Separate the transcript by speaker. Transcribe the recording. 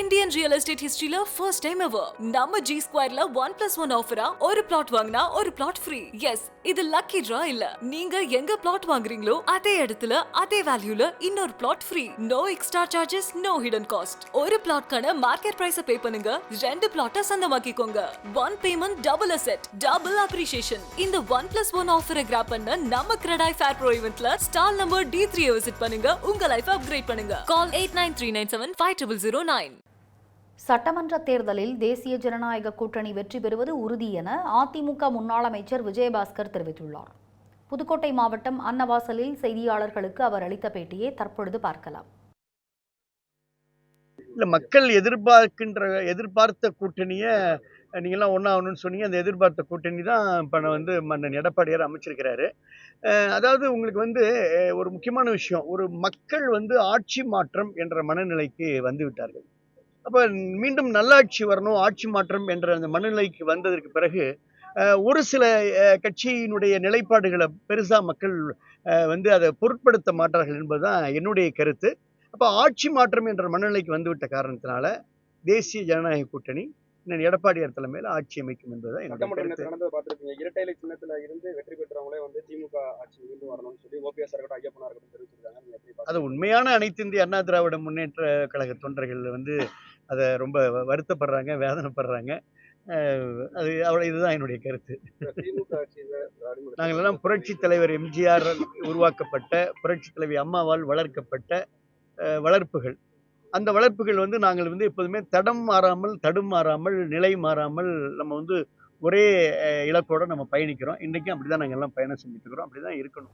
Speaker 1: Indian real estate ஹிஸ்டரியில first time ever நம்ம G Squareல 1+1 ஆஃபரா ஒரு பிளாட் வாங்கினா ஒரு பிளாட் ஃப்ரீ. எஸ், இது லக்கி டிரா இல்ல. நீங்க எங்க பிளாட் வாங்குறீங்களோ அதே இடத்துல அதே வேல்யூல இன்னொரு flat free. No extra charges, no hidden cost. ஒரு பிளாட்கான மார்க்கெட் பிரைஸ பே பண்ணுங்க, 2 பிளாட்டை சொந்தமாக்கிக்கோங்க. 1 payment double asset, double appreciation. இந்த 1+1 ஆஃபரை கிராப் பண்ண நம்ம கிரெடாய் ஃபேர் ப்ரோ ஈவென்ட்ல ஸ்டால் நம்பர் D3 விசிட் பண்ணுங்க, உங்க லைஃப் அப்கிரேட் பண்ணுங்க. கால் 8939750009.
Speaker 2: சட்டமன்ற தேர்தலில் தேசிய ஜனநாயக கூட்டணி வெற்றி பெறுவது உறுதி என அதிமுக முன்னாள் அமைச்சர் விஜயபாஸ்கர் தெரிவித்துள்ளார். புதுக்கோட்டை மாவட்டம் அன்னவாசலில் செய்தியாளர்களுக்கு அவர் அளித்த பேட்டியை தற்பொழுது பார்க்கலாம்.
Speaker 3: இல்ல, மக்கள் எதிர்பார்த்த கூட்டணிய நீங்களாம் ஒன்னாகணும்னு சொன்னீங்க. அந்த எதிர்பார்த்த கூட்டணி தான் இப்ப வந்து மன்னன் எடப்பாடியார் அமைச்சிருக்கிறாரு. அதாவது உங்களுக்கு ஒரு முக்கியமான விஷயம், ஒரு மக்கள் ஆட்சி மாற்றம் என்ற மனநிலைக்கு வந்து விட்டார்கள். அப்ப மீண்டும் நல்லாட்சி வரணும், ஆட்சி மாற்றம் என்ற அந்த மனநிலைக்கு வந்ததற்கு பிறகு ஒரு சில கட்சியினுடைய நிலைப்பாடுகளை பெருசா மக்கள் அதை பொருட்படுத்த மாட்டார்கள் என்பதுதான் என்னுடைய கருத்து. அப்ப ஆட்சி மாற்றம் என்ற மனநிலைக்கு வந்துவிட்ட காரணத்தினால தேசிய ஜனநாயக கூட்டணி எடப்பாடியார் தலைமையில் ஆட்சி அமைக்கும் என்பதுதான் என்னுடைய கருத்து.
Speaker 4: இரட்டை இலை சின்னத்துல இருந்து வெற்றி பெற்றவங்களே திமுக ஆட்சி மீண்டும் வரணும்னு சொல்லி ஓபிஎஸ் இருக்கட்டும், ஐயப்பனா இருக்கட்டும் தெரிவிச்சிருக்காங்க.
Speaker 3: அது உண்மையான அனைத்து இந்திய அண்ணா திராவிட முன்னேற்ற கழக தொண்டர்கள் அதை ரொம்ப வருத்தப்படுறாங்க, வேதனைப்படுறாங்க. அது இதுதான் என்னுடைய கருத்து. நாங்கள் எல்லாம் புரட்சி தலைவர் எம்ஜிஆர் உருவாக்கப்பட்ட, புரட்சி தலைவி அம்மாவால் வளர்க்கப்பட்ட வளர்ப்புகள். அந்த வளர்ப்புகள் நாங்கள் எப்போதுமே தடம் மாறாமல், தடுமாறாமல், நிலை மாறாமல் நம்ம ஒரே இலக்கோட நம்ம பயணிக்கிறோம். இன்றைக்கும் அப்படிதான் நாங்கள் எல்லாம் பயணம் செஞ்சுட்டு இருக்கிறோம். அப்படிதான் இருக்கணும்.